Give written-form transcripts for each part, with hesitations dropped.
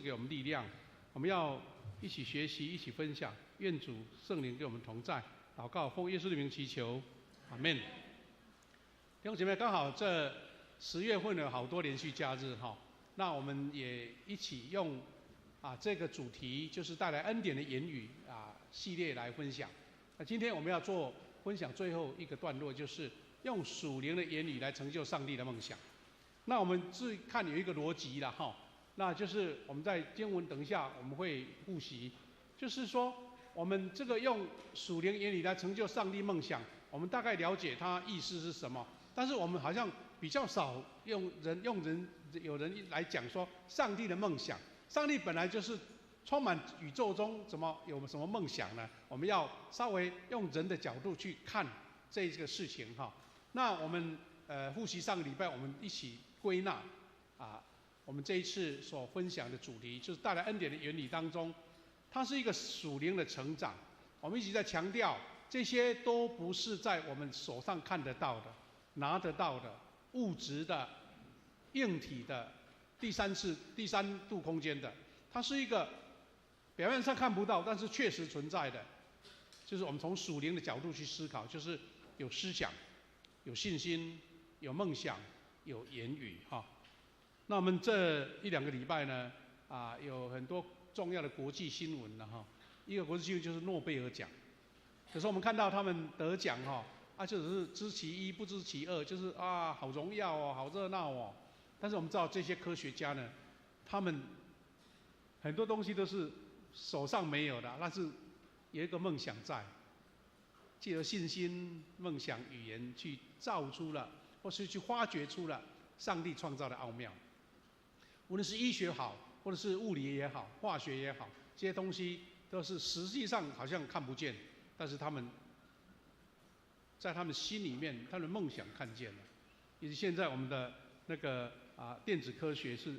给我们力量，我们要一起学习，一起分享。愿主圣灵跟我们同在。祷告，奉耶稣的名祈求，阿门。弟兄姐妹，刚好这10月份有好多连续假日哈，那我们也一起用这个主题，就是带来恩典的言语系列来分享。那今天我们要做分享最后一个段落，就是用属灵的言语来成就上帝的梦想。那我们看有一个逻辑啦哈，那就是我们在经文等一下我们会复习，就是说我们这个用属灵言语来成就上帝梦想，我们大概了解它意思是什么，但是我们好像比较少有人来讲说上帝的梦想。上帝本来就是充满宇宙中，怎么有什么梦想呢？我们要稍微用人的角度去看这个事情哈。那我们复习上个礼拜，我们一起归纳我们这一次所分享的主题，就是带来恩典的原理当中，它是一个属灵的成长。我们一直在强调，这些都不是在我们手上看得到的、拿得到的、物质的、硬体的、第三度空间的，它是一个表面上看不到，但是确实存在的。就是我们从属灵的角度去思考，就是有思想、有信心、有梦想、有言语哈。那我们这1-2个礼拜呢，有很多重要的国际新闻了哈。一个国际新闻就是诺贝尔奖，有时候我们看到他们得奖哈，就只是知其一不知其二，就是好荣耀哦，好热闹哦。但是我们知道这些科学家呢，他们很多东西都是手上没有的，但是有一个梦想在，借由信心、梦想、语言去造出了，或是去发掘出了上帝创造的奥妙。无论是医学好，或者是物理也好、化学也好，这些东西都是实际上好像看不见，但是他们在他们心里面，他们的梦想看见了。因为现在我们的那个电子科学是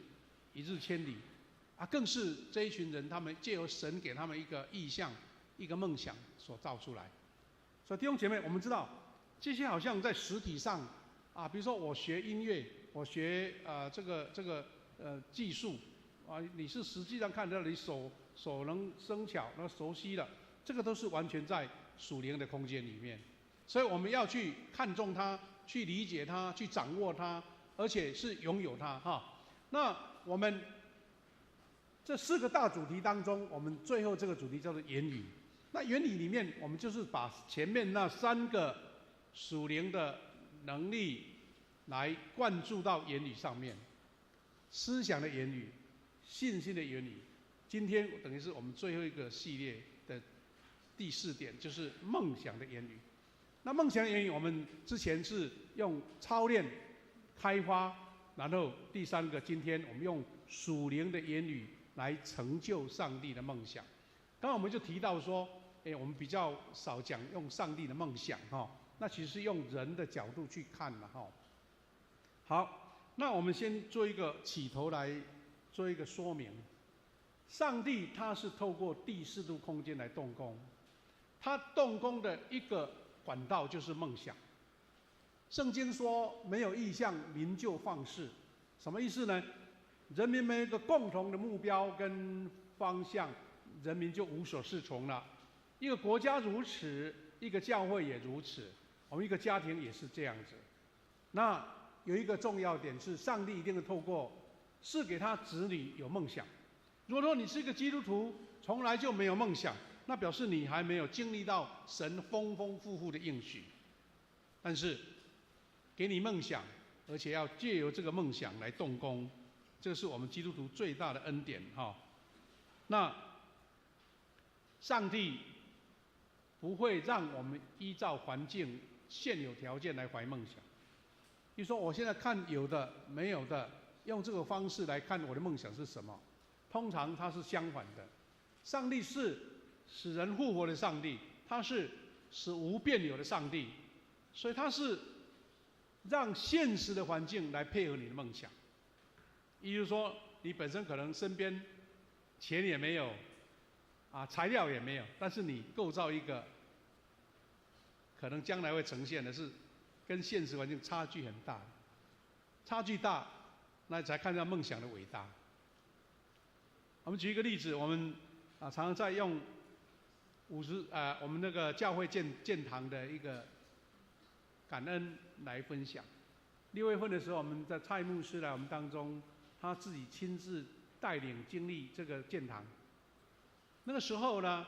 一日千里，更是这一群人，他们借由神给他们一个意象、一个梦想所造出来。所以弟兄姐妹，我们知道这些好像在实体上比如说我学音乐，我学这个技术你是实际上看到你手能生巧，那熟悉的，这个都是完全在属灵的空间里面。所以我们要去看重它，去理解它，去掌握它，而且是拥有它哈。那我们这4个大主题当中，我们最后这个主题叫做言语。那原理里面，我们就是把前面那3个属灵的能力来灌注到言语上面，思想的言语、信心的言语。今天等于是我们最后一个系列的第4点，就是梦想的言语。那梦想的言语，我们之前是用操练、开发，然后第3个，今天我们用属灵的言语来成就上帝的梦想。刚刚我们就提到说，我们比较少讲用上帝的梦想哈，那其实是用人的角度去看了哈。好，那我们先做一个起头来做一个说明。上帝他是透过第4度空间来动工，他动工的一个管道就是梦想。圣经说没有异象，民就放肆。什么意思呢？人民没有一个共同的目标跟方向，人民就无所适从了。一个国家如此，一个教会也如此，我们一个家庭也是这样子。那有一个重要点是，上帝一定会透过赐给他子女有梦想。如果说你是一个基督徒，从来就没有梦想，那表示你还没有经历到神丰丰富富的应许。但是给你梦想，而且要借由这个梦想来动工，这是我们基督徒最大的恩典哈。那上帝不会让我们依照环境现有条件来怀梦想。比如说我现在看有的没有的，用这个方式来看我的梦想是什么，通常它是相反的。上帝是使人复活的上帝，他是使无变有的上帝，所以他是让现实的环境来配合你的梦想。也就是说，你本身可能身边钱也没有材料也没有，但是你构造一个可能将来会呈现的是跟现实环境差距很大，差距大，那才看到梦想的伟大。我们举一个例子，我们常常在用我们那个教会建堂的一个感恩来分享。6月份的时候，我们的蔡牧师来我们当中，他自己亲自带领经历这个建堂。那个时候呢，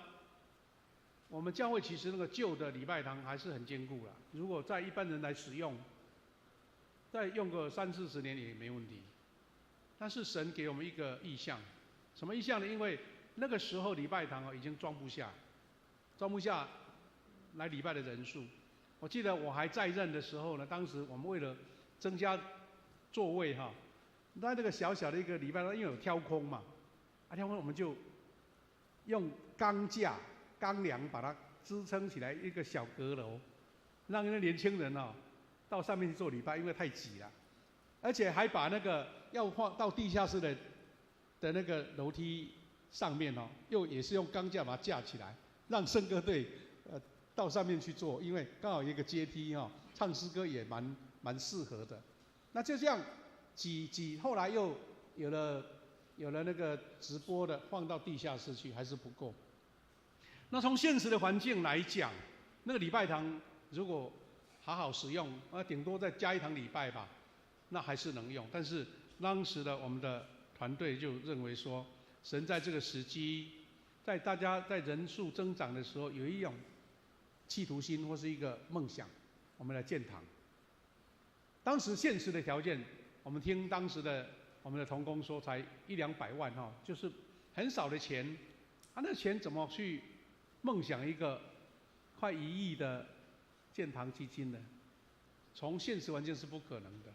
我们教会其实那个旧的礼拜堂还是很坚固了，如果在一般人来使用，再用个30-40年也没问题。但是神给我们一个意向，什么意向呢？因为那个时候礼拜堂已经装不下来礼拜的人数。我记得我还在任的时候呢，当时我们为了增加座位那这个小小的一个礼拜堂，因为有挑空嘛，挑空我们就用钢架、钢梁把它支撑起来一个小阁楼，让那年轻人到上面去做礼拜，因为太挤了，而且还把那个要放到地下室的那个楼梯上面也是用钢架把它架起来，让圣歌队到上面去做，因为刚好有一个阶梯唱诗歌也蛮适合的。那就这样挤，后来又有了那个直播的放到地下室去，还是不够。那从现实的环境来讲，那个礼拜堂如果好好使用，顶多再加一堂礼拜吧，那还是能用。但是当时的我们的团队就认为说，神在这个时机，在大家在人数增长的时候，有一种企图心或是一个梦想，我们来建堂。当时现实的条件，我们听当时的我们的同工说，才100-200万就是很少的钱。那钱怎么去梦想一个快1亿的建堂基金呢？从现实环境是不可能的。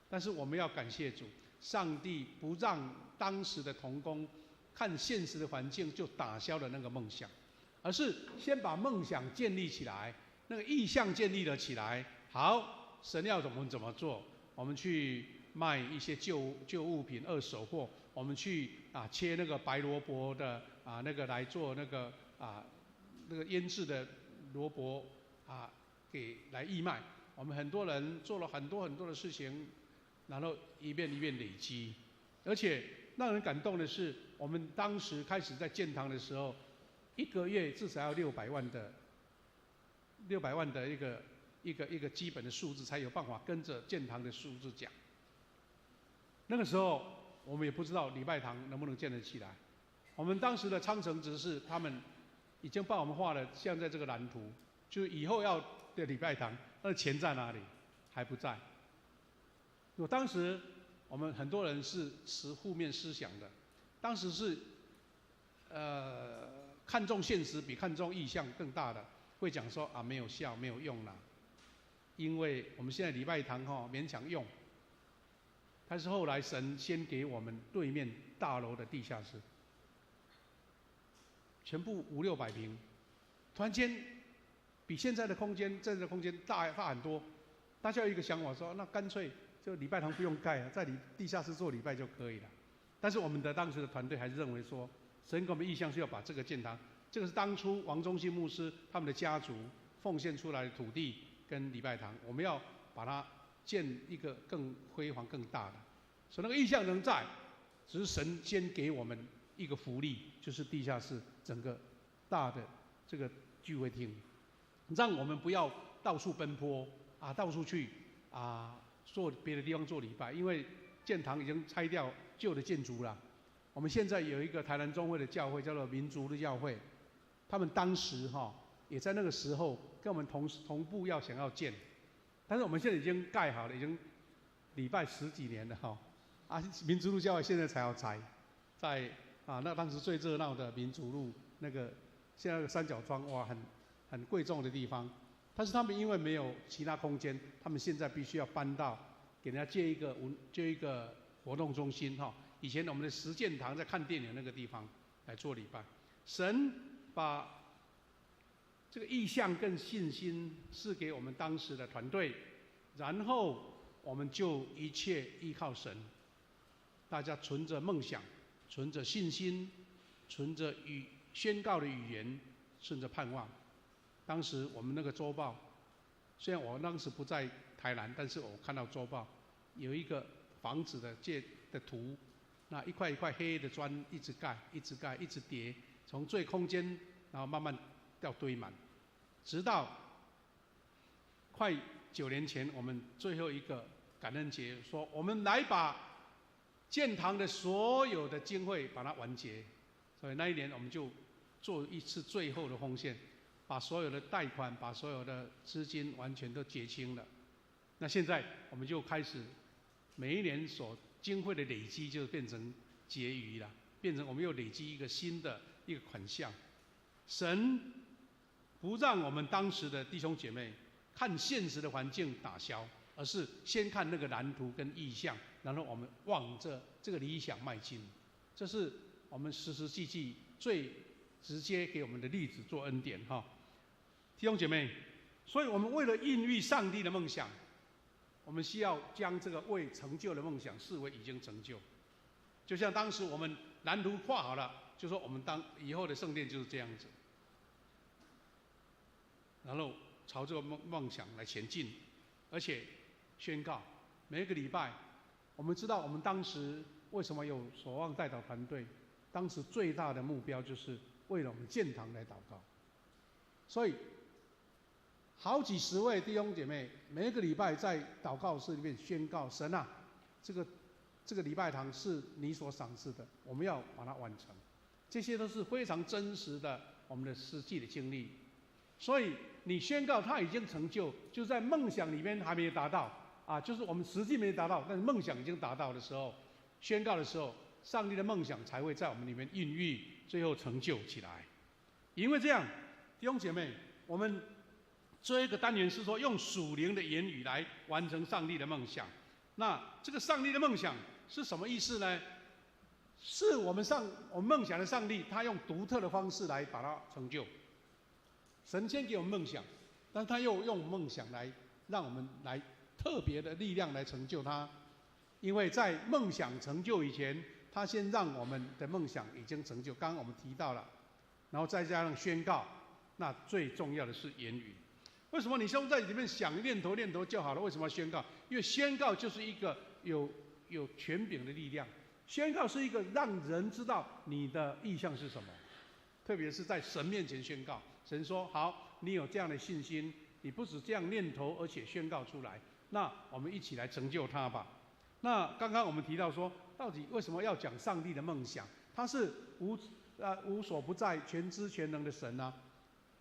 但是我们要感谢主，上帝不让当时的同工看现实的环境就打消了那个梦想，而是先把梦想建立起来，那个意向建立了起来。好，神要怎么做？我们去卖一些旧物品、二手货，我们去切那个白萝卜的那个来做那个那个腌制的萝卜给来义卖。我们很多人做了很多的事情，然后一遍累积。而且让人感动的是，我们当时开始在建堂的时候，1个月至少要600万的一个基本的数字，才有办法跟着建堂的数字讲。那个时候我们也不知道礼拜堂能不能建得起来。我们当时的昌城执事他们已经帮我们画了现在这个蓝图，就是以后要的礼拜堂，那钱在哪里？还不在。当时我们很多人是持负面思想的，当时是看重现实比看重意向更大的，会讲说没有效没有用啦，因为我们现在礼拜堂勉强用。但是后来神先给我们对面大楼的地下室，全部500-600平，突然间比现在的空间大很多。大家有一个想法说，那干脆就礼拜堂不用盖在地下室做礼拜就可以了。但是我们的当时的团队还是认为说，神给我们意向是要把这个建堂，这个是当初王忠信牧师他们的家族奉献出来的土地跟礼拜堂，我们要把它建一个更辉煌更大的。所以那个意向仍在，只是神先给我们一个福利，就是地下室整个大的这个聚会厅，让我们不要到处奔波到处去做别的地方做礼拜，因为建堂已经拆掉旧的建筑了。我们现在有一个台南中会的教会叫做民族的教会，他们当时也在那个时候跟我们同步想要建，但是我们现在已经盖好了，已经礼拜10几年了民族路教会现在才要拆，在那当时最热闹的民族路那个现在那个三角窗很贵重的地方，但是他们因为没有其他空间，他们现在必须要搬到给人家借一个活动中心以前我们的实践堂在看电影那个地方来做礼拜。神把这个意向跟信心赐给我们当时的团队，然后我们就一切依靠神。大家存着梦想，存着信心，存着宣告的语言，顺着盼望。当时我们那个周报，虽然我当时不在台南，但是我看到周报有一个房子的图，那一块一块黑的砖一直盖，一直盖，一直叠，从最空间，然后慢慢要堆满，直到快9年前，我们最后一个感恩节说，我们来把建堂的所有的经费把它完结，所以那一年我们就做一次最后的奉献，把所有的贷款、把所有的资金完全都结清了。那现在我们就开始每一年所经费的累积，就变成结余了，变成我们又累积一个新的一个款项。神不让我们当时的弟兄姐妹看现实的环境打消，而是先看那个蓝图跟意象，然后我们往着这个理想迈进。这是我们实实际际最直接给我们的例子做恩典哈，弟兄姐妹。所以我们为了孕育上帝的梦想，我们需要将这个未成就的梦想视为已经成就。就像当时我们蓝图画好了，就说我们以后的圣殿就是这样子，然后朝这个梦想来前进，而且宣告每一个礼拜，我们知道我们当时为什么有守望代祷团队，当时最大的目标就是为了我们建堂来祷告。所以好几十位弟兄姐妹每一个礼拜在祷告室里面宣告，神啊，这个礼拜堂是你所赏赐的，我们要把它完成。这些都是非常真实的我们的实际的经历。所以你宣告它已经成就，就在梦想里面还没有达到啊，就是我们实际没达到，但是梦想已经达到的时候，宣告的时候，上帝的梦想才会在我们里面孕育，最后成就起来。因为这样，弟兄姐妹，我们这一个单元是说用属灵的言语来完成上帝的梦想。那这个上帝的梦想是什么意思呢？是我们梦想的上帝，他用独特的方式来把它成就。神先给我们梦想，但他又用梦想来让我们来特别的力量来成就它。因为在梦想成就以前，他先让我们的梦想已经成就。刚刚我们提到了，然后再加上宣告，那最重要的是言语。为什么你兄在里面想念头就好了？为什么要宣告？因为宣告就是一个有权柄的力量。宣告是一个让人知道你的意向是什么，特别是在神面前宣告。神说：“好，你有这样的信心，你不止这样念头，而且宣告出来。那我们一起来成就它吧。”那刚刚我们提到说，到底为什么要讲上帝的梦想？他是无所不在、全知全能的神啊，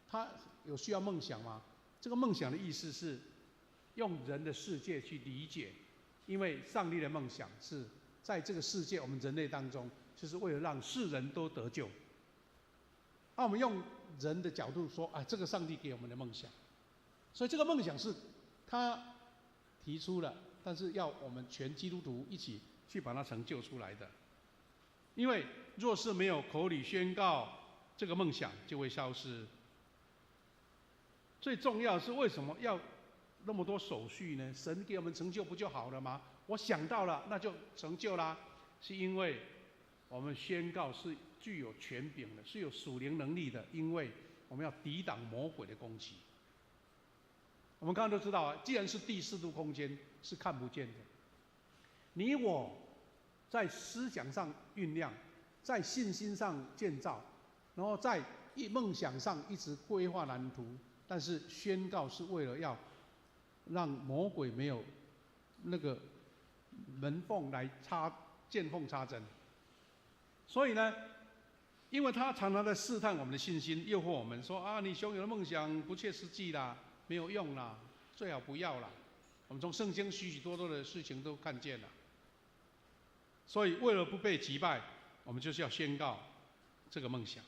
他有需要梦想吗？这个梦想的意思是用人的世界去理解，因为上帝的梦想是在这个世界我们人类当中，就是为了让世人都得救。我们用人的角度说，这个上帝给我们的梦想，所以这个梦想是他提出了，但是要我们全基督徒一起去把它成就出来的。因为若是没有口里宣告，这个梦想就会消失。最重要的是为什么要那么多手续呢？神给我们成就不就好了吗？我想到了，那就成就啦。是因为我们宣告是具有权柄的，是有属灵能力的，因为我们要抵挡魔鬼的攻击。我们刚刚都知道啊，既然是第四度空间，是看不见的。你我在思想上酝酿，在信心上建造，然后在梦想上一直规划蓝图，但是宣告是为了要让魔鬼没有那个门缝来见缝插针。所以呢，因为他常常在试探我们的信心，诱惑我们说你拥有的梦想不切实际啦，没有用啦，最好不要啦。我们从圣经许多的事情都看见了。所以为了不被击败，我们就是要宣告这个梦想。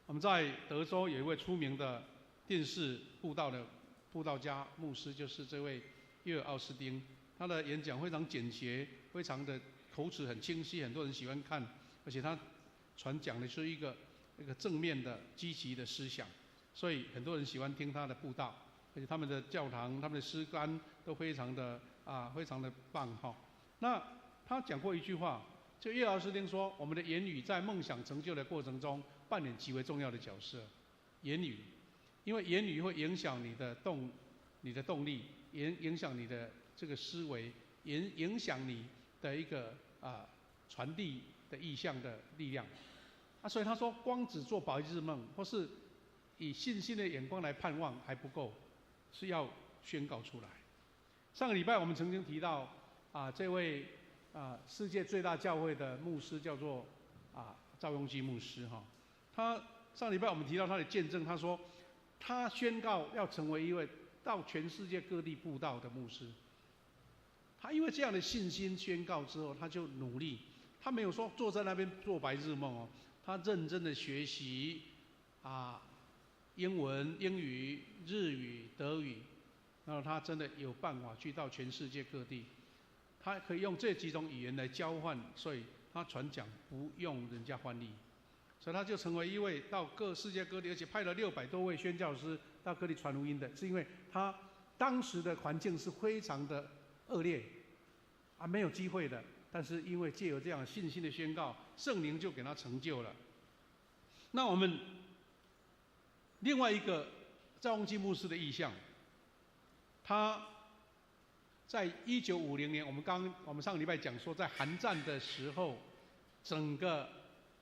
我们在德州有一位出名的电视布道家牧师，就是这位约尔奥斯汀。他的演讲非常简洁，非常的口齿很清晰，很多人喜欢看。而且他传讲的是一个正面的、积极的思想，所以很多人喜欢听他的布道。而且他们的教堂、他们的诗歌都非常的棒哈。那他讲过一句话，就约奥斯汀说，我们的言语在梦想成就的过程中扮演极为重要的角色。言语，因为言语会影响你的动力，影响你的这个思维，影响你的一个传递的意象的力量。所以他说，光只做白日梦，或是以信心的眼光来盼望还不够，是要宣告出来。上个礼拜我们曾经提到这位世界最大教会的牧师叫做赵雍基牧师哈。他上礼拜我们提到他的见证，他说他宣告要成为一位到全世界各地布道的牧师。他因为这样的信心宣告之后，他就努力，他没有说坐在那边做白日梦哦，他认真的学习英文、英语、日语、德语，然后他真的有办法去到全世界各地，他可以用这几种语言来交换，所以他传讲不用人家翻译，所以他就成为一位到世界各地，而且派了600多位宣教师到各地传福音的，是因为他当时的环境是非常的恶劣，没有机会的，但是因为藉由这样信心的宣告，圣灵就给他成就了。那我们另外一个赵雍基牧师的意象，他在1950年，我们上个礼拜讲说，在韩战的时候，整个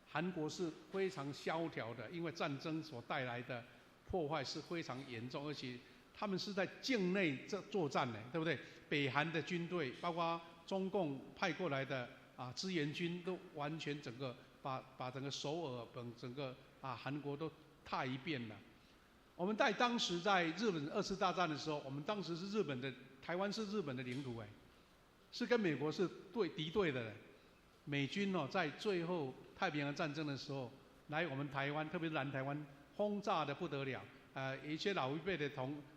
韩国是非常萧条的，因为战争所带来的破坏是非常严重，而且他们是在境内作战的，对不对？北韩的军队，包括中共派过来的支援军，都完全整个把整个首尔整个韩国都踏一遍了。我们当时在日本2次大战的时候，我们当时是台湾是日本的领土是跟美国是敌对的。美军在最后太平洋战争的时候来我们台湾，特别是南台湾轰炸的不得了。一些老一辈的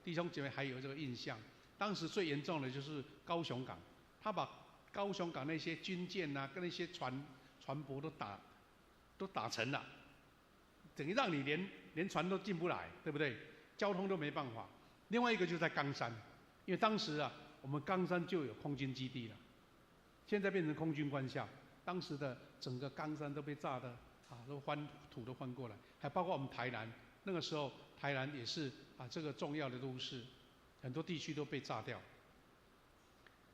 弟兄姐妹还有这个印象。当时最严重的就是高雄港，他把高雄港那些军舰跟那些船舶都打沉了，等于让你连船都进不来，对不对？交通都没办法。另外一个就是在冈山，因为当时我们冈山就有空军基地了，现在变成空军官校。当时的整个冈山都被炸的都土都翻过来，还包括我们台南，那个时候台南也是这个重要的都市，很多地区都被炸掉。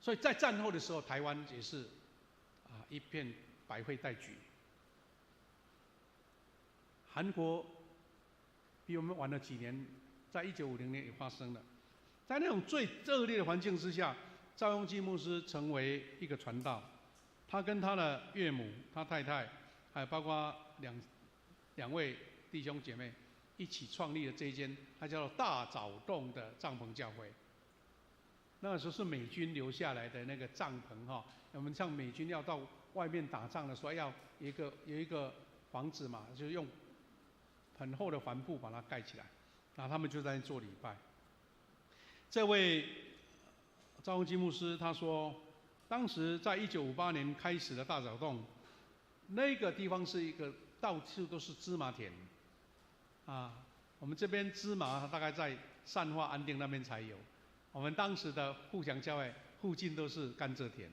所以在战后的时候，台湾也是一片百废待举。韩国比我们晚了几年，在1950年也发生了。在那种最恶劣的环境之下，赵雍基牧师成为一个传道，他跟他的岳母、他太太，还有包括两位弟兄姐妹一起创立了这一间，它叫做大藻洞的帐篷教会。那个时候是美军留下来的那个帐篷我们像美军要到外面打仗的时候，要有一个房子嘛，就是用很厚的帆布把它盖起来，然后他们就在那做礼拜。这位赵雍基牧师他说，当时在1958年开始的大藻洞，那个地方是一个到处都是芝麻田，我们这边芝麻大概在善化、安定那边才有，我们当时的富强教会附近都是甘蔗田。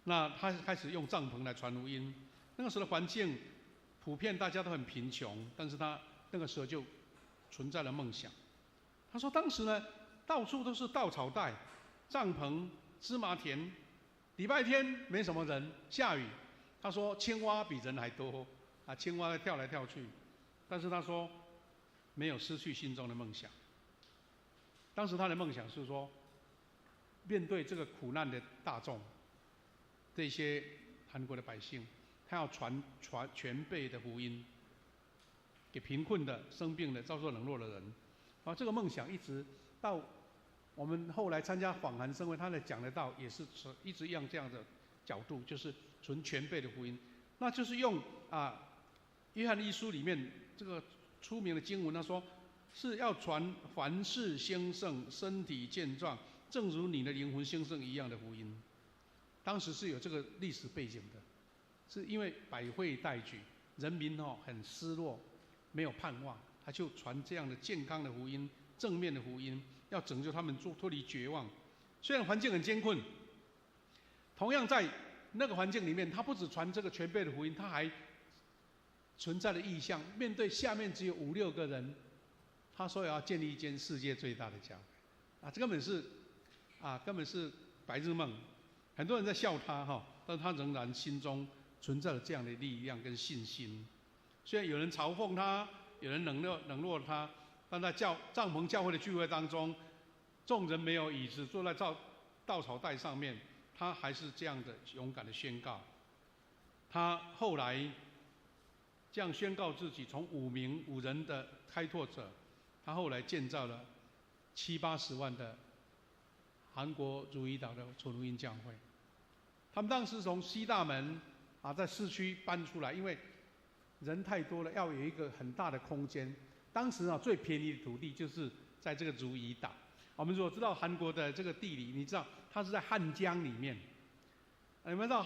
那他开始用帐篷来传福音，那个时候的环境普遍大家都很贫穷，但是他那个时候就存在了梦想。他说当时呢，到处都是稻草袋、帐篷、芝麻田，礼拜天没什么人，下雨。他说青蛙比人还多，青蛙跳来跳去。但是他说没有失去心中的梦想。当时他的梦想是说，面对这个苦难的大众，这些韩国的百姓，他要传全备的福音给贫困的、生病的、遭受冷落的人。这个梦想一直到我们后来参加访韩圣会，他在讲的道也是一直用这样的角度，就是传全备的福音。那就是用约翰一书里面这个出名的经文，他说是要传凡事兴盛、身体健壮，正如你的灵魂兴盛一样的福音。当时是有这个历史背景的，是因为百废待举，人民很失落，没有盼望，他就传这样的健康的福音、正面的福音，要拯救他们脱离绝望。虽然环境很艰困，同样在那个环境里面，他不只传这个全备的福音，他还存在的意向，面对下面只有5、6个人，他说要建立一间世界最大的教会，这根本是白日梦。很多人在笑他但他仍然心中存在着这样的力量跟信心。虽然有人嘲讽他，有人冷落他，但在帐篷教会的聚会当中，众人没有椅子，坐在稻草袋上面，他还是这样的勇敢的宣告。他后来这样宣告自己，从5人的开拓者，他后来建造了70-80万的韩国汝矣岛的纯福音教会。他们当时从西大门在市区搬出来，因为人太多了，要有一个很大的空间。当时最便宜的土地就是在这个汝矣岛。我们如果知道韩国的这个地理，你知道它是在汉江里面。你们知道，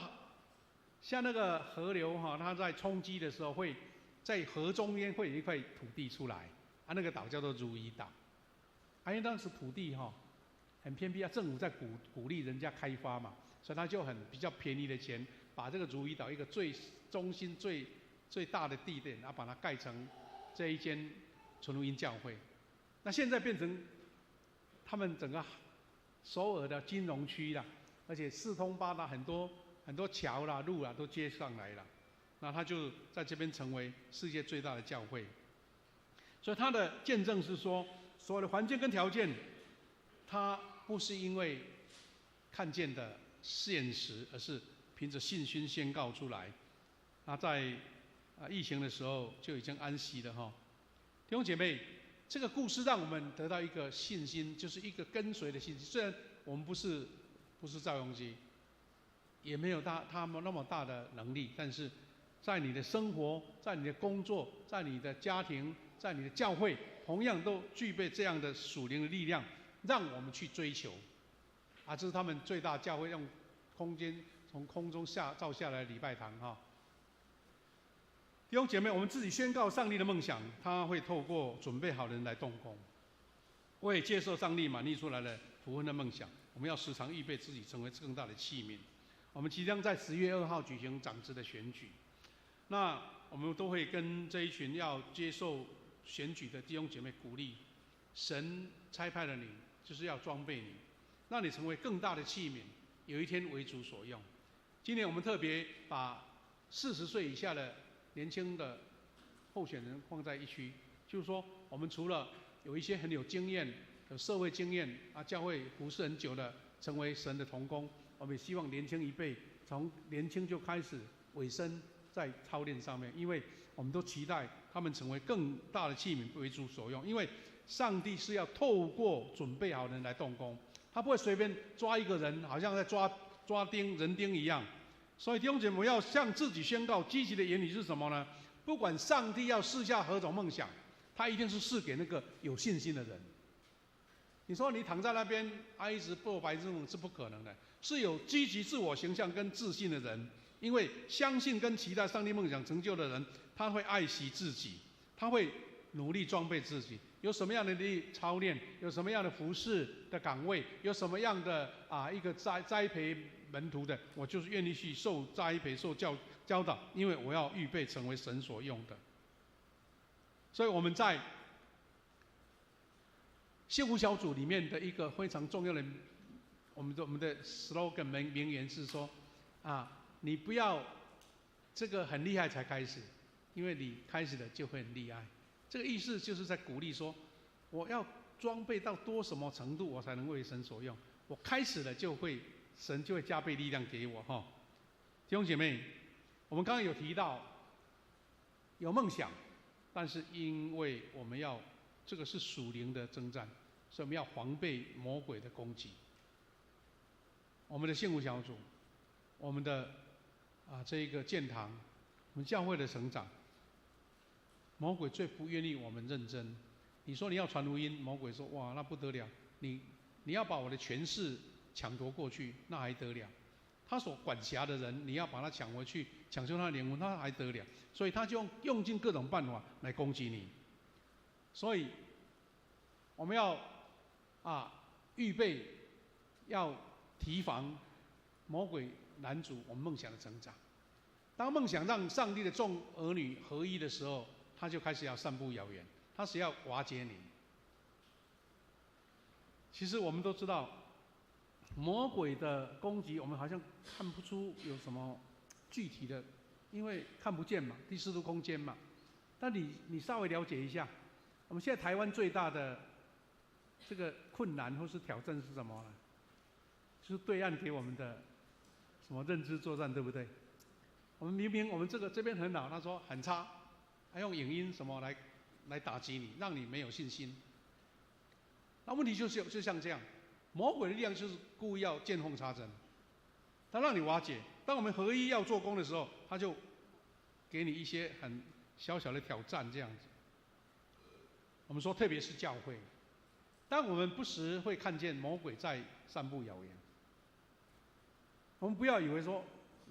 像那个河流它在冲击的时候，会在河中间会有一块土地出来，那个岛叫做汝矣岛。因为当时土地很偏僻，政府在鼓励人家开发嘛，所以他就比较便宜的钱，把这个汝矣岛一个最中心最大的地点，然后把它盖成这一间纯福音教会。那现在变成他们整个首尔的金融区啦，而且四通八达，很多桥啦、路啦都接上来了。那他就在这边成为世界最大的教会。所以他的见证是说，所有的环境跟条件，他不是因为看见的现实，而是凭着信心宣告出来。那在疫情的时候就已经安息了弟兄姐妹，这个故事让我们得到一个信心，就是一个跟随的信心。虽然我们不是赵永基，也没有他们那么大的能力，但是在你的生活、在你的工作、在你的家庭、在你的教会，同样都具备这样的属灵的力量，让我们去追求。这是他们最大教会用空间从空中造下来的礼拜堂弟兄姐妹，我们自己宣告上帝的梦想，他会透过准备好的人来动工。我也接受上帝满溢出来的福恩的梦想，我们要时常预备自己成为更大的器皿。我们即将在10月2号举行长子的选举，那我们都会跟这一群要接受选举的弟兄姐妹鼓励，神差派了你，就是要装备你，让你成为更大的器皿，有一天为主所用。今年我们特别把40岁以下的年轻的候选人放在一区，就是说，我们除了有一些很有经验、有社会经验教会服侍很久的，成为神的同工，我们也希望年轻一辈从年轻就开始委身在操练上面，因为我们都期待他们成为更大的器皿，为主所用。因为上帝是要透过准备好的人来动工，他不会随便抓一个人，好像在抓人丁一样。所以弟兄姐妹要向自己宣告，积极的言语是什么呢？不管上帝要赐下何种梦想，他一定是赐给那个有信心的人。你说你躺在那边一直做白日梦是不可能的，是有积极自我形象跟自信的人，因为相信跟期待上帝梦想成就的人，他会爱惜自己，他会努力装备自己。有什么样的操练，有什么样的服事的岗位，有什么样的一个栽培门徒的，我就是愿意去受栽培、受教导，因为我要预备成为神所用的。所以我们在幸福小组里面的一个非常重要的，我们的 slogan 名言是说，你不要这个很厉害才开始，因为你开始了就会很厉害。这个意思就是在鼓励说，我要装备到什么程度，我才能为神所用。我开始了神就会加倍力量给我弟兄姐妹，我们刚刚有提到有梦想，但是因为我们要这个是属灵的征战，所以我们要防备魔鬼的攻击。我们的幸福小组，我们的这一个建堂，我们教会的成长，魔鬼最不愿意我们认真。你说你要传福音，魔鬼说哇那不得了，你要把我的权势抢夺过去，那还得了？他所管辖的人，你要把他抢回去，抢救他的灵魂，那还得了？所以他就用尽各种办法来攻击你。所以我们要预备，要提防魔鬼拦阻我们梦想的成长。当梦想让上帝的众儿女合一的时候，他就开始要散布谣言，他是要瓦解你。其实我们都知道，魔鬼的攻击，我们好像看不出有什么具体的，因为看不见嘛，第四度空间嘛。但你稍微了解一下，我们现在台湾最大的这个困难或是挑战是什么呢？就是对岸给我们的什么认知作战，对不对？我们明明我们这边很好，他说很差，还用影音什么来打击你，让你没有信心。那问题就像这样，魔鬼的力量就是故意要见缝插针，他让你瓦解。当我们合一要做工的时候，他就给你一些很小小的挑战，这样子。我们说，特别是教会，当我们不时会看见魔鬼在散布谣言，我们不要以为说，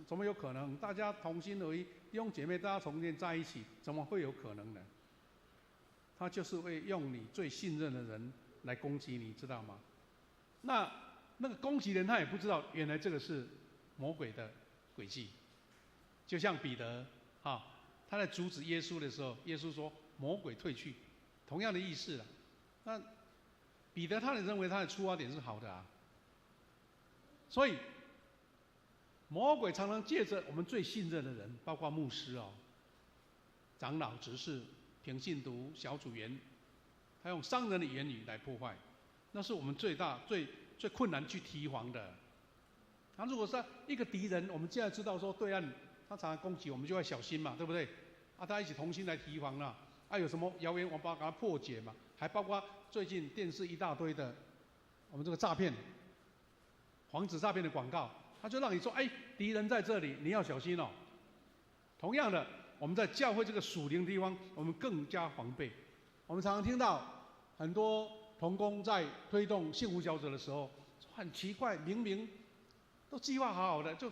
怎么有可能？大家同心合一，弟兄姐妹大家重建在一起，怎么会有可能呢？他就是会用你最信任的人来攻击你，知道吗？那个攻击人他也不知道，原来这个是魔鬼的诡计。就像彼得他在阻止耶稣的时候，耶稣说魔鬼退去，同样的意思了。那彼得他也认为他的出发点是好的啊，所以魔鬼常常借着我们最信任的人，包括牧师长老、执事、平信徒、小组员，他用伤人的言语来破坏，那是我们最困难去提防的。他如果是一个敌人，我们现在知道说对岸他常常攻击，我们就要小心嘛，对不对？大家一起同心来提防啦。有什么谣言，我们把它破解嘛。还包括最近电视一大堆的我们这个诈骗、防止诈骗的广告，他就让你说，敌人在这里，你要小心哦。同样的，我们在教会这个属灵的地方，我们更加防备。我们常常听到很多同工在推动幸福小组的时候，很奇怪，明明都计划好好的，就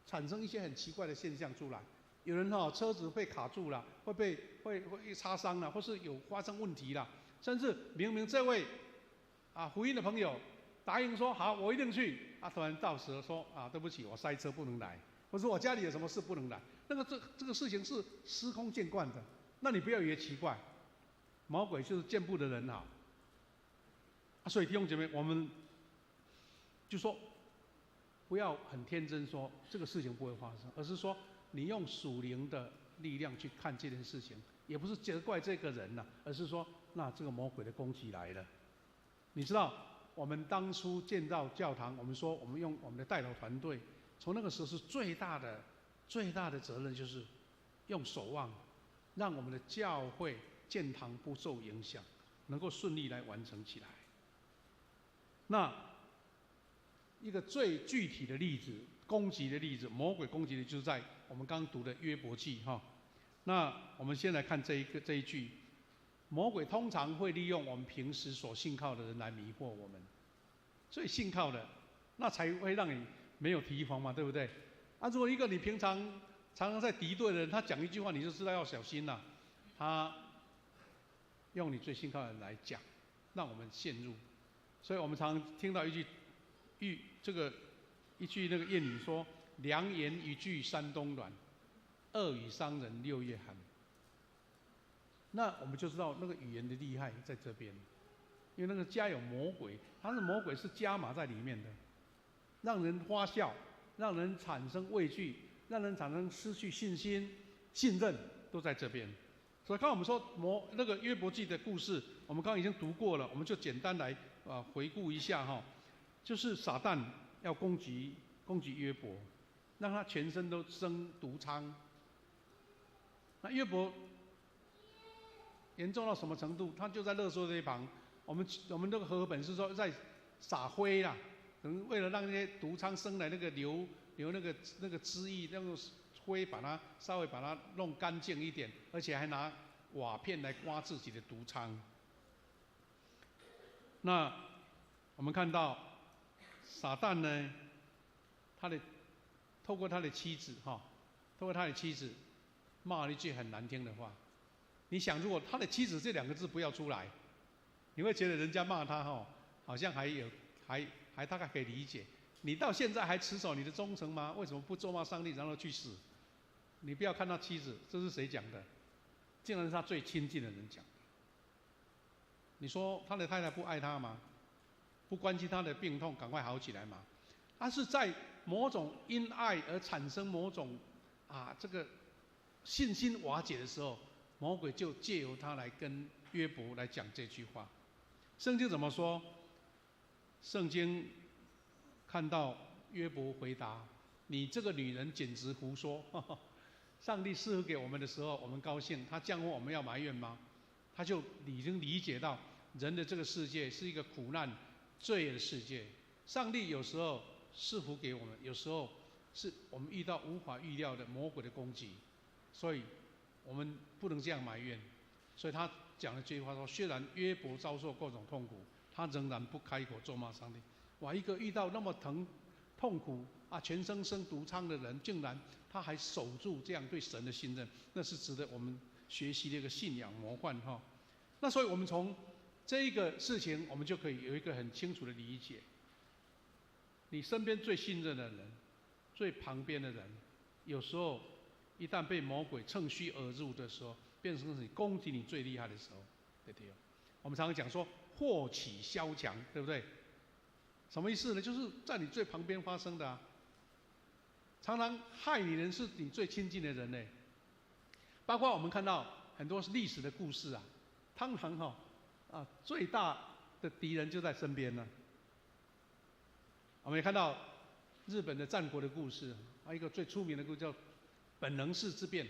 产生一些很奇怪的现象出来。有人车子被卡住了，会擦伤了，或是有发生问题了，甚至明明这位福音的朋友答应说好，我一定去，突然到时候说对不起，我塞车不能来，或者我家里有什么事不能来，这个事情是司空见惯的。那你不要以为奇怪，魔鬼就是见不得人好。所以弟兄姐妹，我们就说不要很天真说这个事情不会发生，而是说你用属灵的力量去看这件事情，也不是责怪这个人而是说那这个魔鬼的攻击来了。你知道我们当初建造教堂，我们说我们用我们的代祷团队，从那个时候是最大的责任，就是用守望，让我们的教会建堂不受影响，能够顺利来完成起来。那一个最具体的例子，攻击的例子，魔鬼攻击的就是在我们刚读的约伯记那我们先来看这一句，魔鬼通常会利用我们平时所信靠的人来迷惑我们，所以信靠的那才会让你没有提防嘛，对不对？如果一个你平常常常在敌对的人，他讲一句话你就知道要小心了，他用你最信靠的人来讲，让我们陷入。所以我们常听到一句那个谚语说：“良言一句三冬暖，恶语伤人六月寒。”那我们就知道那个语言的厉害在这边，因为那个家有魔鬼，魔鬼是加码在里面的，让人发笑，让人产生畏惧，让人产生失去信心、信任，都在这边。所以刚刚我们说那个约伯记的故事，我们刚刚已经读过了，我们就简单来回顾一下就是撒旦要攻击约伯，让他全身都生毒疮。那约伯严重到什么程度？他就在勒索这一旁，我们这个和合本是说在撒灰啦，可能为了让那些毒疮生来那个流那个汁液，那个灰稍微把它弄干净一点，而且还拿瓦片来刮自己的毒疮。那我们看到撒旦呢，透过他的妻子骂了一句很难听的话。你想，如果他的妻子这两个字不要出来，你会觉得人家骂他好像还大概可以理解。你到现在还持守你的忠诚吗？为什么不咒骂上帝然后去死？你不要看他妻子，这是谁讲的？竟然是他最亲近的人讲的。你说他的太太不爱他吗？不关心他的病痛，赶快好起来嘛。他是在某种因爱而产生某种这个信心瓦解的时候，魔鬼就借由他来跟约伯来讲这句话。圣经怎么说？圣经看到约伯回答：“你这个女人简直胡说！”上帝赐福给我们的时候，我们高兴；他降祸，我们要埋怨吗？他就已经理解到，人的这个世界是一个苦难、罪恶的世界。上帝有时候赐福给我们，有时候是我们遇到无法预料的魔鬼的攻击，所以我们不能这样埋怨。所以他讲了这句话说：“虽然约伯遭受各种痛苦，他仍然不开口咒骂上帝。”哇，一个遇到那么痛苦全身生毒疮的人，竟然他还守住这样对神的信任，那是值得我们学习的一个信仰模范哈。那所以我们从这一个事情，我们就可以有一个很清楚的理解：你身边最信任的人，最旁边的人，有时候一旦被魔鬼趁虚而入的时候，变成是你攻击你最厉害的时候，对不对？我们常常讲说祸起萧墙，对不对？什么意思呢？就是在你最旁边发生的常常害你人是你最亲近的人呢。包括我们看到很多历史的故事通常最大的敌人就在身边呢。我们也看到日本的战国的故事，一个最出名的故事叫本能寺之变。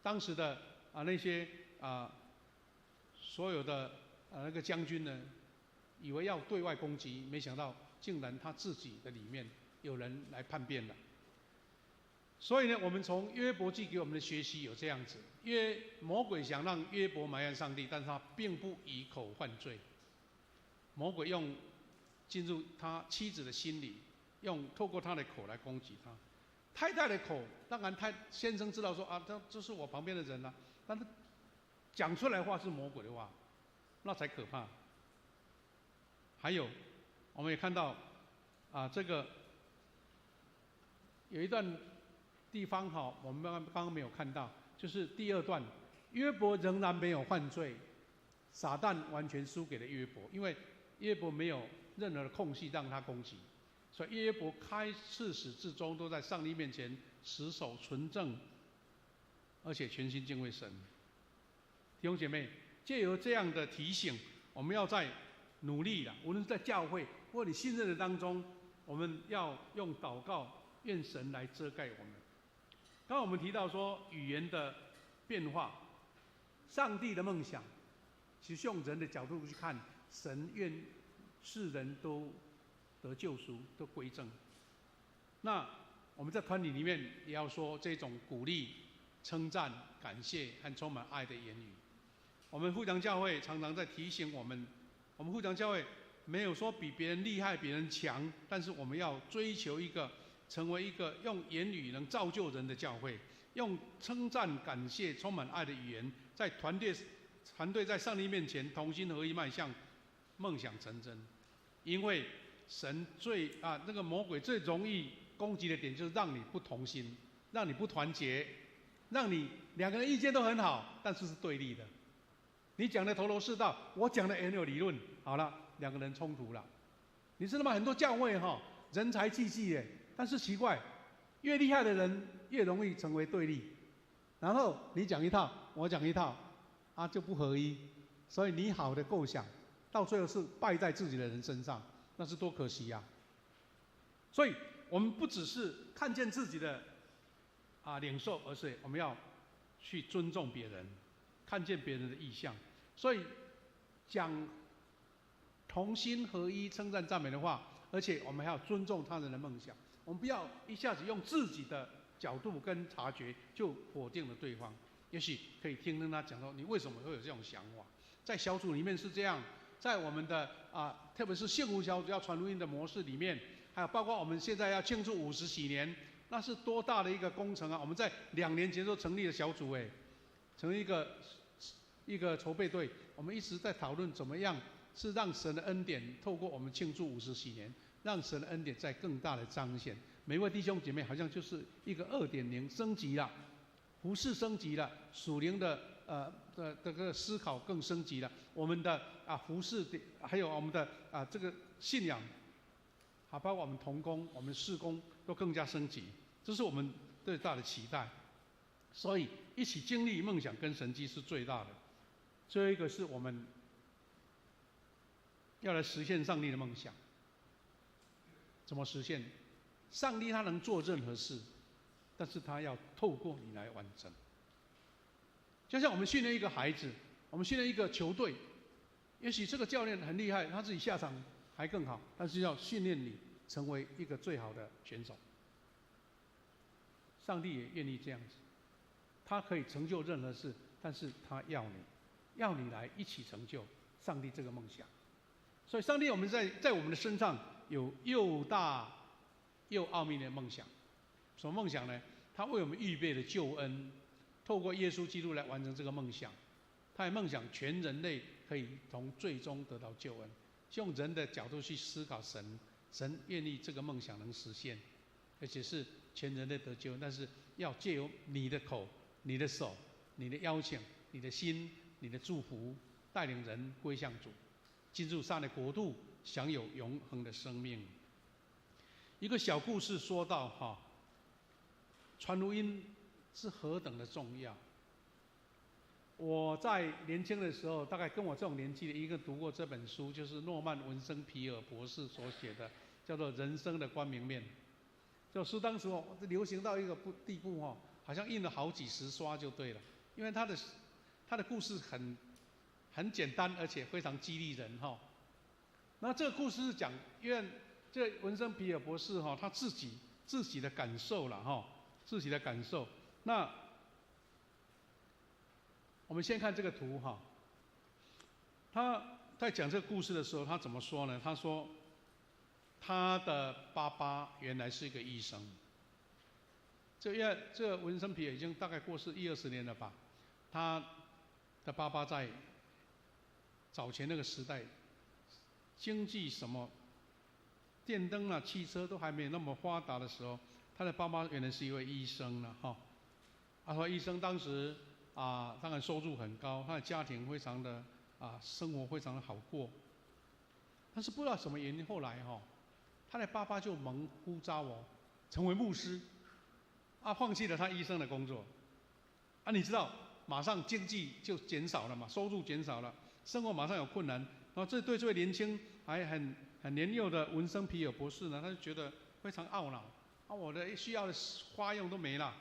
当时的那些所有的那个将军呢，以为要对外攻击，没想到竟然他自己的里面有人来叛变了。所以呢，我们从约伯记给我们的学习有这样子：魔鬼想让约伯埋怨上帝，但是他并不以口犯罪。魔鬼用进入他妻子的心里，透过他的口来攻击他。太太的口，当然先生知道说这是我旁边的人啊，但是讲出来的话是魔鬼的话，那才可怕。还有，我们也看到这个有一段地方我们刚刚没有看到，就是第2段，约伯仍然没有犯罪，撒旦完全输给了约伯，因为约伯没有任何的空隙让他攻击，所以约伯自始至终都在上帝面前持守纯正，而且全心敬畏神。弟兄姐妹，借由这样的提醒，我们要在努力了，无论在教会或你信任的当中，我们要用祷告，愿神来遮盖我们。刚刚我们提到说语言的变化，上帝的梦想，其实用人的角度去看，神愿世人都得救赎，都归正。那我们在团体里面也要说这种鼓励、称赞、感谢和充满爱的言语。我们富强教会常常在提醒我们富强教会没有说比别人厉害、别人强，但是我们要追求成为一个用言语能造就人的教会，用称赞、感谢、充满爱的语言，在团队在上帝面前同心合一，迈向梦想成真。因为神那个魔鬼最容易攻击的点，就是让你不同心，让你不团结，让你两个人意见都很好，但是对立的。你讲的头头是道，我讲的很有理论，好了，两个人冲突了。你知道吗？很多教会人才济济耶，但是奇怪，越厉害的人越容易成为对立，然后你讲一套，我讲一套，就不合一。所以你好的构想，到最后是败在自己的人身上，那是多可惜呀！所以我们不只是看见自己的领受，而是我们要去尊重别人，看见别人的意向。所以讲同心合一、称赞赞美的话，而且我们还要尊重他人的梦想。我们不要一下子用自己的角度跟察觉就否定了对方。也许可以听听他讲说，你为什么会有这种想法？在小组里面是这样，在我们的特别是幸福小组要传福音的模式里面，还有包括我们现在要庆祝50喜年，那是多大的一个工程啊！我们在2年前就成立了小组，成立一个筹备队，我们一直在讨论怎么样是让神的恩典透过我们庆祝50喜年，让神的恩典在更大的彰显。每位弟兄姐妹好像就是一个2.0升级了，服事升级了，属灵的这个思考更升级了，我们的服事的，还有我们的这个信仰，包括我们同工、我们事工都更加升级，这是我们最大的期待。所以一起经历梦想跟神迹是最大的。最后一个是我们要来实现上帝的梦想。怎么实现？上帝他能做任何事，但是他要透过你来完成。就像我们训练一个孩子，我们训练一个球队，也许这个教练很厉害，他自己下场还更好，但是要训练你成为一个最好的选手。上帝也愿意这样子，他可以成就任何事，但是他要你来一起成就上帝这个梦想。所以上帝我们在我们的身上有又大又奥秘的梦想。什么梦想呢？他为我们预备了救恩，透过耶稣基督来完成这个梦想。他也梦想全人类可以从最终得到救恩。用人的角度去思考神愿意这个梦想能实现，而且是全人类得救恩，但是要借由你的口、你的手、你的邀请、你的心、你的祝福，带领人归向主，进入上帝的国度，享有永恒的生命。一个小故事说到传福音是何等的重要。我在年轻的时候，大概跟我这种年纪的一个读过这本书，就是诺曼文森皮尔博士所写的，叫做《人生的光明面》。这书当时流行到一个地步好像印了好几十刷就对了，因为他的故事很简单，而且非常激励人那这个故事是讲，因为这文森皮尔博士他自己的感受了自己的感受。那我们先看这个图他在讲这个故事的时候，他怎么说呢？他说他的爸爸原来是一个医生。因为这文森皮尔已经大概过世20-20年了吧。他的爸爸在早前那个时代，经济什么电灯啊、汽车都还没有那么发达的时候，他的爸爸原来是一位医生了他说医生当时当然收入很高，他的家庭非常的生活非常的好过。但是不知道什么原因，后来他的爸爸就蒙呼召成为牧师，放弃了他医生的工作。你知道，马上经济就减少了嘛，收入减少了，生活马上有困难。然后这对这位年轻还很年幼的文森皮尔博士呢，他就觉得非常懊恼我的需要的花用都没了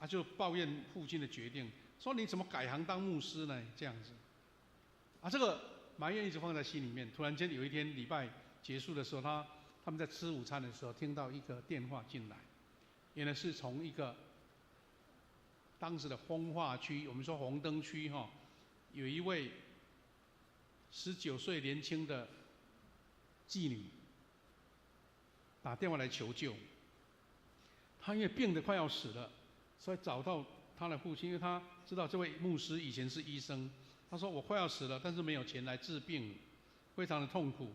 就抱怨父亲的决定，说你怎么改行当牧师呢？这样子这个埋怨一直放在心里面。突然间有一天礼拜结束的时候，他们在吃午餐的时候，听到一个电话进来，原来是从一个当时的风化区，我们说红灯区有一位19岁年轻的妓女打电话来求救。她因为病得快要死了，所以找到她的父亲，因为她知道这位牧师以前是医生。他说我快要死了，但是没有钱来治病，非常的痛苦。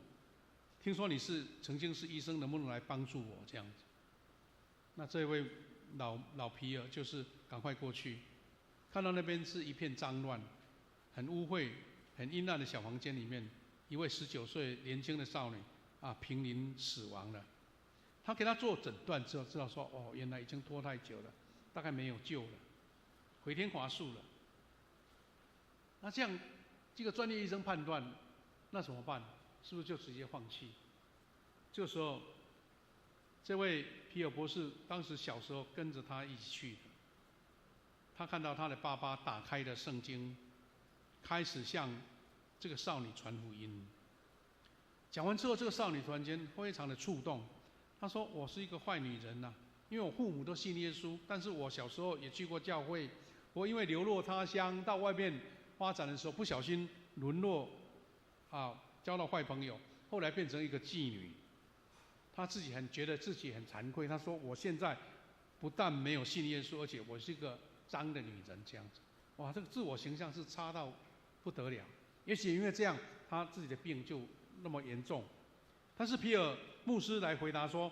听说你曾经是医生，能不能来帮助我这样子？那这位老皮尔就是赶快过去，看到那边是一片脏乱，很污秽、很阴暗的小房间里面，一位19岁年轻的少女濒临死亡了。他给她做诊断之后，知道说原来已经拖太久了，大概没有救了，回天乏术了。那这样，这个专业医生判断，那怎么办？是不是就直接放弃？这个时候，这位皮尔博士当时小时候跟着他一起去的。他看到他的爸爸打开了圣经，开始向这个少女传福音。讲完之后，这个少女突然间非常的触动。她说：“我是一个坏女人因为我父母都信耶稣，但是我小时候也去过教会。我因为流落他乡，到外面发展的时候，不小心沦落交到坏朋友，后来变成一个妓女。她自己觉得自己很惭愧。她说：我现在不但没有信耶稣，而且我是一个脏的女人这样子。哇，这个自我形象是差到不得了。也许因为这样，她自己的病就那么严重。但是皮尔牧师来回答说：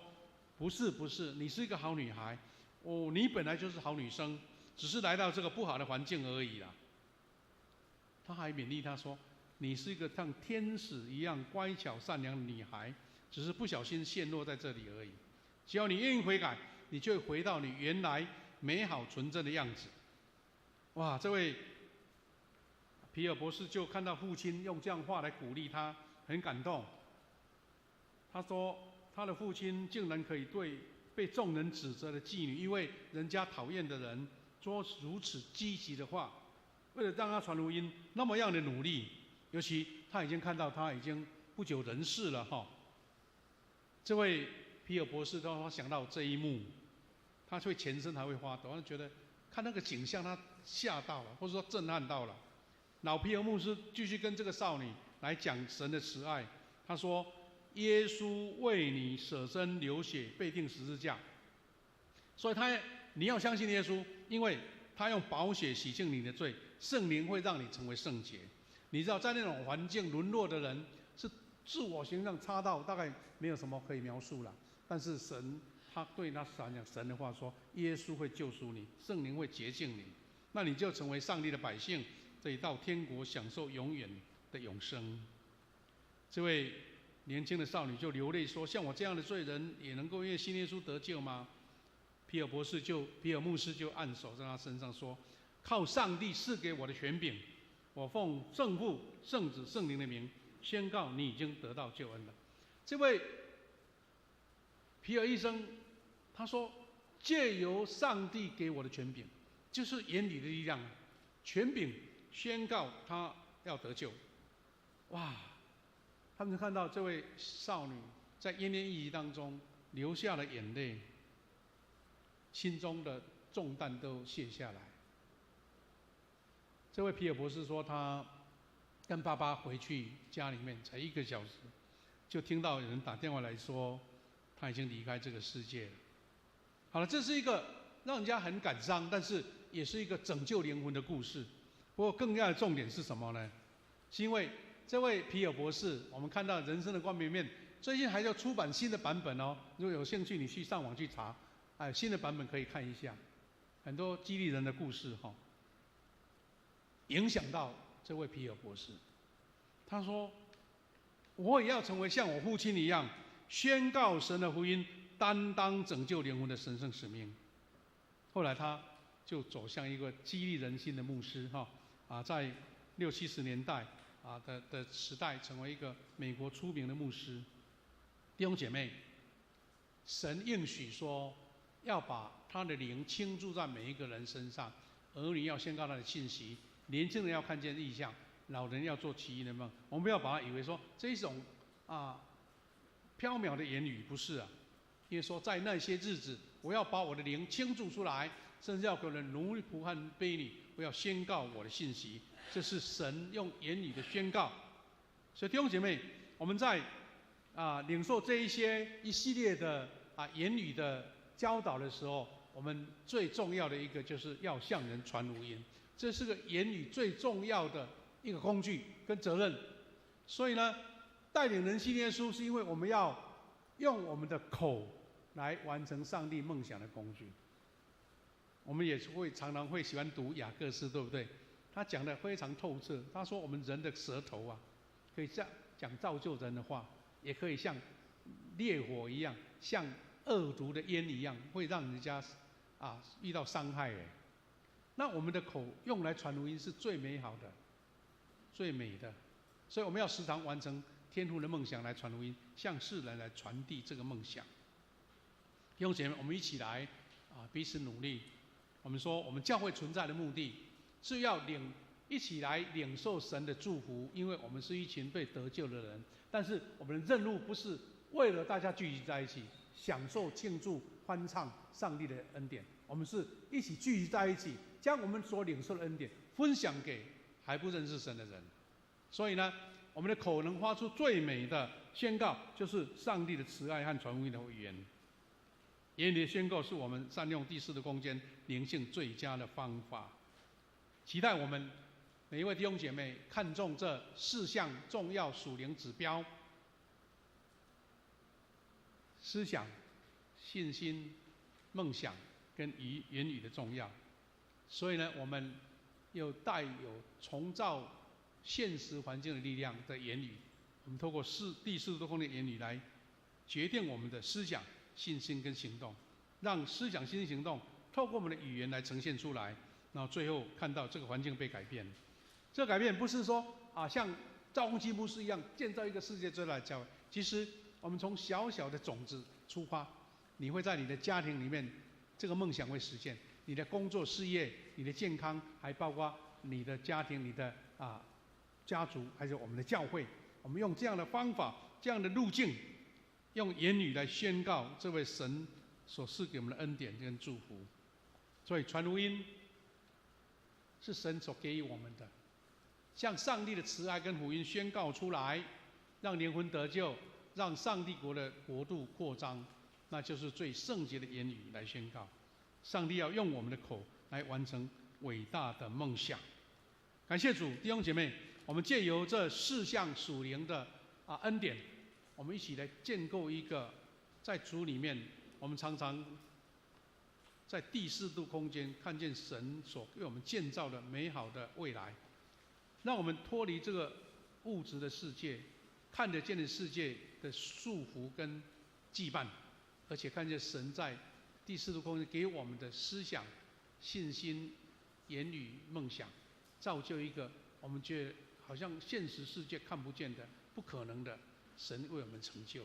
不是，你是一个好女孩，你本来就是好女生，只是来到这个不好的环境而已啦。他还勉励他说：“你是一个像天使一样乖巧善良的女孩，只是不小心陷落在这里而已。只要你愿意悔改，你就会回到你原来美好纯真的样子。”哇，这位皮尔博士就看到父亲用这样话来鼓励他，很感动。他说，他的父亲竟然可以对被众人指责的妓女，因为人家讨厌的人，说如此积极的话，为了让他传福音，那么样的努力。尤其他已经看到他已经不久人世了哈。这位皮尔博士他想到这一幕，他会全身还会发抖，他觉得看那个景象他吓到了，或者说震撼到了。老皮尔牧师继续跟这个少女来讲神的慈爱，他说：“耶稣为你舍身流血，被钉十字架。所以你要相信耶稣，因为他用宝血洗净你的罪，圣灵会让你成为圣洁。你知道，在那种环境沦落的人，是自我形象差到大概没有什么可以描述了。但是神，他对他讲神的话说：耶稣会救赎你，圣灵会洁净你，那你就成为上帝的百姓。”这一到天国享受永远的永生。这位年轻的少女就流泪说：“像我这样的罪人，也能够因为信耶稣得救吗？”皮尔牧师就按手在他身上说：“靠上帝赐给我的权柄，我奉圣父、圣子、圣灵的名宣告，你已经得到救恩了。”这位皮尔医生他说：“借由上帝给我的权柄，就是言语的力量，权柄。”宣告他要得救，哇！他们看到这位少女在奄奄一息当中流下了眼泪，心中的重担都卸下来。这位皮尔博士说，他跟爸爸回去家里面才1个小时，就听到有人打电话来说，他已经离开这个世界了。好了，这是一个让人家很感伤，但是也是一个拯救灵魂的故事。不过更加的重点是什么呢？是因为这位皮尔博士，我们看到人生的光明面，最近还要出版新的版本哦。如果有兴趣，你去上网去查，新的版本可以看一下，很多激励人的故事哈。影响到这位皮尔博士，他说：“我也要成为像我父亲一样，宣告神的福音，担当拯救灵魂的神圣使命。”后来他就走向一个激励人心的牧师哈。在60、70年代的时代，成为一个美国出名的牧师。弟兄姐妹，神应许说，要把他的灵倾注在每一个人身上，儿女要宣告他的信息，年轻人要看见异象，老人要做奇异的梦。我们不要把它以为说这一种缥缈的言语，不是啊。因为说在那些日子，我要把我的灵倾注出来，甚至要给人奴仆和婢女，我要宣告我的信息。这是神用言语的宣告。所以弟兄姐妹，我们在领受这一系列的言语的教导的时候，我们最重要的一个就是要向人传福音，这是个言语最重要的一个工具跟责任。所以呢，带领人信耶稣，是因为我们要用我们的口来完成上帝梦想的工具。我们也常常会喜欢读雅各书，对不对？他讲得非常透彻。他说我们人的舌头可以讲造就人的话，也可以像烈火一样，像恶毒的烟一样，会让人家遇到伤害人。那我们的口用来传福音是最美好的、最美的，所以我们要时常完成天父的梦想来传福音，向世人来传递这个梦想。弟兄姐妹，我们一起来彼此努力。我们说，我们教会存在的目的是要一起来领受神的祝福，因为我们是一群被得救的人。但是我们的任务不是为了大家聚集在一起享受、庆祝、欢唱上帝的恩典，我们是一起聚集在一起，将我们所领受的恩典分享给还不认识神的人。所以呢，我们的口能发出最美的宣告，就是上帝的慈爱和传福音的语言。言语的宣告是我们善用第4的空间灵性最佳的方法。期待我们每一位弟兄姐妹看重这4项重要属灵指标：思想、信心、梦想跟言语的重要。所以呢，我们又带有重造现实环境的力量的言语，我们透过第四度空间的言语来决定我们的思想、信心跟行动，让思想、信心、行动透过我们的语言来呈现出来，然后最后看到这个环境被改变。这个改变不是说像造风基牧师一样建造一个世界之来教会，其实我们从小小的种子出发，你会在你的家庭里面，这个梦想会实现。你的工作、事业、你的健康，还包括你的家庭、你的家族，还有我们的教会，我们用这样的方法、这样的路径，用言语来宣告这位神所赐给我们的恩典跟祝福。所以传福音是神所给予我们的，向上帝的慈爱跟福音宣告出来，让灵魂得救，让上帝国的国度扩张，那就是最圣洁的言语来宣告。上帝要用我们的口来完成伟大的梦想。感谢主，弟兄姐妹，我们借由这4项属灵的恩典，我们一起来建构一个在主里面，我们常常在第4度空间看见神所为我们建造的美好的未来，让我们脱离这个物质的世界、看得见的世界的束缚跟羁绊，而且看见神在第4度空间给我们的思想、信心、言语、梦想，造就一个我们觉得好像现实世界看不见的、不可能的，神为我们成就。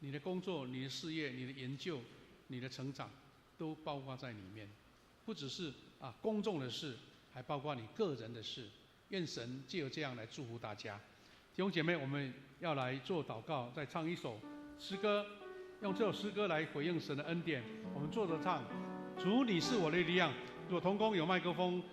你的工作、你的事业、你的研究、你的成长，都包括在里面，不只是公众的事，还包括你个人的事。愿神藉由这样来祝福大家。弟兄姐妹，我们要来做祷告，再唱一首诗歌，用这首诗歌来回应神的恩典。我们坐着唱，主你是我的力量。如果同工有麦克风。